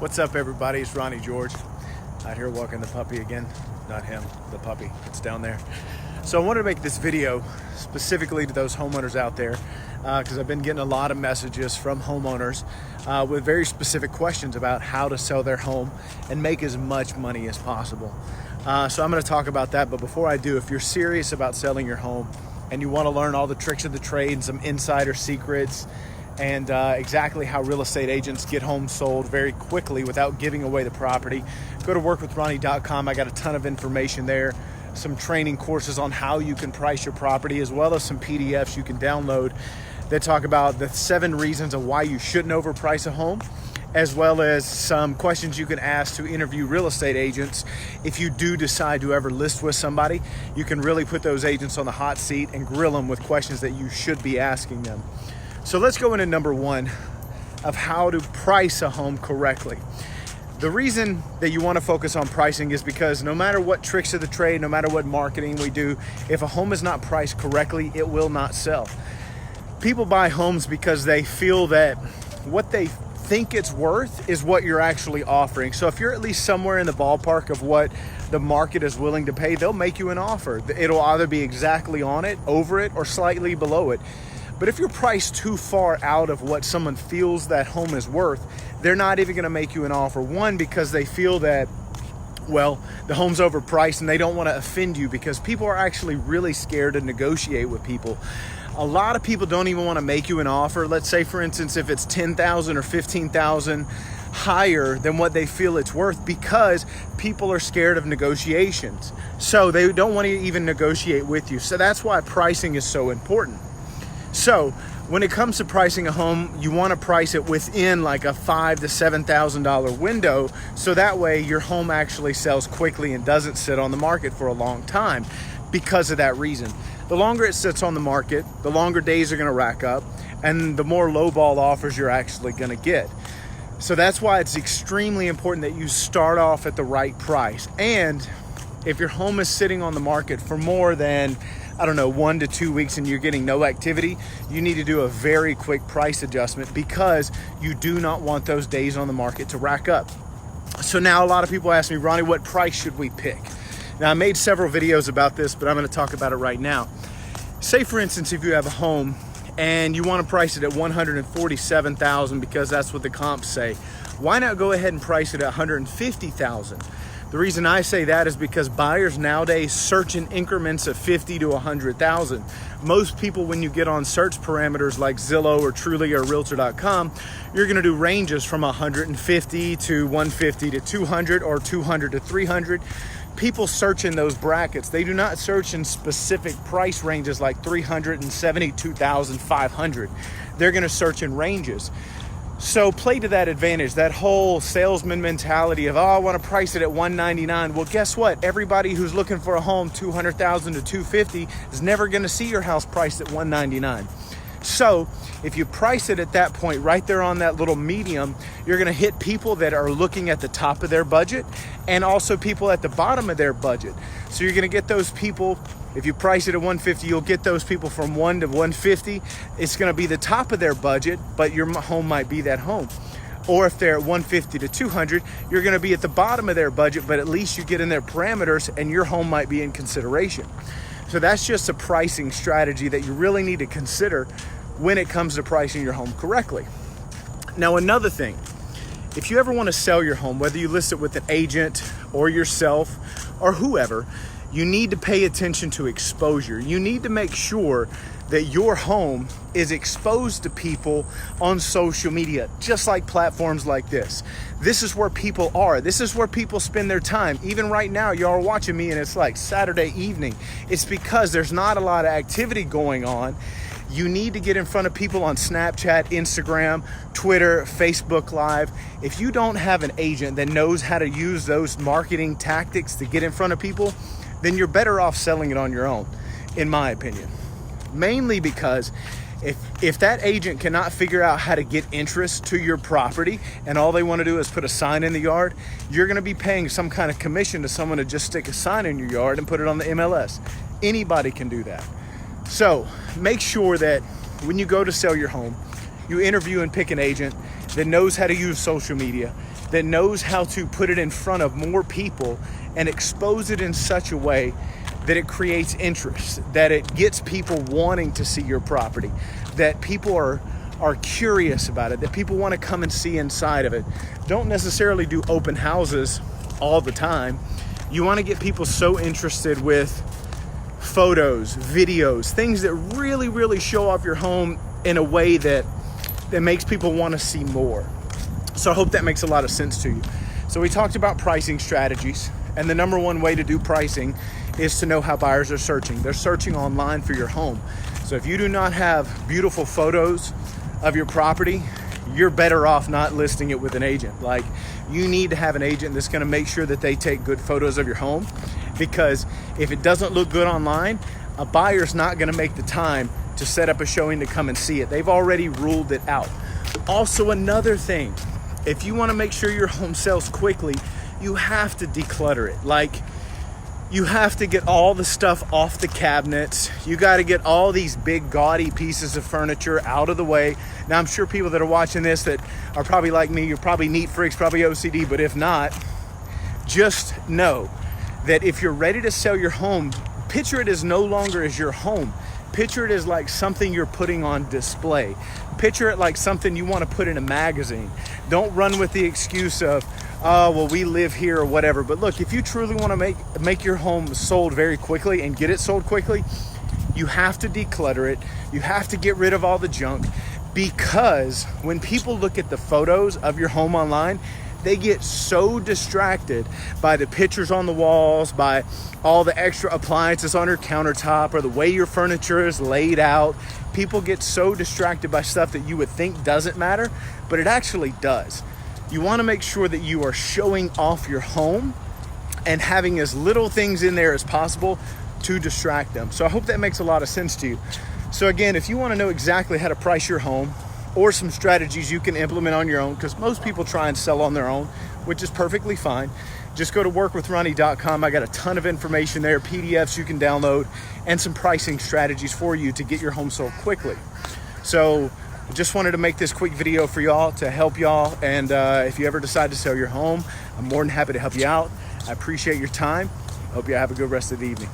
What's up, everybody? It's Ronnie George out here walking the puppy again. Not him, the puppy. It's down there. So I wanted to make this video specifically to those homeowners out there because I've been getting a lot of messages from homeowners with very specific questions about how to sell their home and make as much money as possible. So I'm going to talk about that. But before I do, if you're serious about selling your home and you want to learn all the tricks of the trade and some insider secrets and exactly how real estate agents get homes sold very quickly without giving away the property, go to workwithronnie.com. I got a ton of information there, some training courses on how you can price your property, as well as some PDFs you can download that talk about the 7 reasons of why you shouldn't overprice a home, as well as some questions you can ask to interview real estate agents. If you do decide to ever list with somebody, you can really put those agents on the hot seat and grill them with questions that you should be asking them. So let's go into number 1 of how to price a home correctly. The reason that you want to focus on pricing is because no matter what tricks of the trade, no matter what marketing we do, if a home is not priced correctly, it will not sell. People buy homes because they feel that what they think it's worth is what you're actually offering. So if you're at least somewhere in the ballpark of what the market is willing to pay, they'll make you an offer. It'll either be exactly on it, over it, or slightly below it. But if you're priced too far out of what someone feels that home is worth, they're not even going to make you an offer. One, because they feel that, well, the home's overpriced and they don't want to offend you, because people are actually really scared to negotiate with people. A lot of people don't even want to make you an offer. Let's say, for instance, if it's $10,000 or $15,000 higher than what they feel it's worth, because people are scared of negotiations. So they don't want to even negotiate with you. So that's why pricing is so important. So when it comes to pricing a home, you want to price it within like a $5,000 to $7,000 window, so that way your home actually sells quickly and doesn't sit on the market for a long time because of that reason. The longer it sits on the market, the longer days are going to rack up, and the more lowball offers you're actually going to get. So that's why it's extremely important that you start off at the right price. And if your home is sitting on the market for more than 1 to 2 weeks and you're getting no activity, you need to do a very quick price adjustment, because you do not want those days on the market to rack up. So now a lot of people ask me, Ronnie, what price should we pick? Now, I made several videos about this, but I'm going to talk about it right now. Say, for instance, if you have a home and you want to price it at $147,000 because that's what the comps say, why not go ahead and price it at $150,000? The reason I say that is because buyers nowadays search in increments of 50 to 100,000. Most people, when you get on search parameters like Zillow or Truly or Realtor.com, you're going to do ranges from 150 to 150 to 200 or 200 to 300. People search in those brackets. They do not search in specific price ranges like 372,500. They're going to search in ranges. So play to that advantage, that whole salesman mentality of, I want to price it at $199. Well, guess what? Everybody who's looking for a home, $200,000 to $250, is never going to see your house priced at $199. So if you price it at that point, right there on that little medium, you're going to hit people that are looking at the top of their budget and also people at the bottom of their budget. So you're going to get those people. If you price it at $150, you'll get those people from $1 to $150. It's going to be the top of their budget, but your home might be that home. Or if they're at $150 to $200, you're going to be at the bottom of their budget, but at least you get in their parameters and your home might be in consideration. So that's just a pricing strategy that you really need to consider when it comes to pricing your home correctly. Now, another thing, if you ever want to sell your home, whether you list it with an agent or yourself or whoever, you need to pay attention to exposure. You need to make sure that your home is exposed to people on social media, just like platforms like this. This is where people are. This is where people spend their time. Even right now, y'all are watching me and it's like Saturday evening. It's because there's not a lot of activity going on. You need to get in front of people on Snapchat, Instagram, Twitter, Facebook Live. If you don't have an agent that knows how to use those marketing tactics to get in front of people, then you're better off selling it on your own, in my opinion. Mainly because if that agent cannot figure out how to get interest to your property and all they want to do is put a sign in the yard, you're going to be paying some kind of commission to someone to just stick a sign in your yard and put it on the MLS. Anybody can do that. So make sure that when you go to sell your home, you interview and pick an agent that knows how to use social media, that knows how to put it in front of more people and expose it in such a way that it creates interest, that it gets people wanting to see your property, that people are curious about it, that people want to come and see inside of it. Don't necessarily do open houses all the time. You want to get people so interested with photos, videos, things that really, really show off your home in a way that makes people want to see more. So I hope that makes a lot of sense to you. So we talked about pricing strategies, and the number one way to do pricing is to know how buyers are searching. They're searching online for your home. So if you do not have beautiful photos of your property, you're better off not listing it with an agent. Like, you need to have an agent that's going to make sure that they take good photos of your home, because if it doesn't look good online, a buyer's not going to make the time to set up a showing to come and see it. They've already ruled it out. Also, another thing, if you want to make sure your home sells quickly, you have to declutter it. Like, you have to get all the stuff off the cabinets. You got to get all these big gaudy pieces of furniture out of the way. Now, I'm sure people that are watching this that are probably like me, you're probably neat freaks, probably OCD, but if not, just know that if you're ready to sell your home, picture it as no longer as your home. Picture it as like something you're putting on display. Picture it like something you want to put in a magazine. Don't run with the excuse of, oh, well, we live here or whatever. But look, if you truly want to make your home sold very quickly and get it sold quickly, you have to declutter it. You have to get rid of all the junk, because when people look at the photos of your home online, they get so distracted by the pictures on the walls, by all the extra appliances on your countertop, or the way your furniture is laid out. People get so distracted by stuff that you would think doesn't matter, but it actually does. You want to make sure that you are showing off your home and having as little things in there as possible to distract them. So I hope that makes a lot of sense to you. So again, if you want to know exactly how to price your home, or some strategies you can implement on your own, because most people try and sell on their own, which is perfectly fine, just go to workwithronnie.com. I got a ton of information there, PDFs you can download, and some pricing strategies for you to get your home sold quickly. So just wanted to make this quick video for y'all to help y'all. And if you ever decide to sell your home, I'm more than happy to help you out. I appreciate your time. Hope you have a good rest of the evening.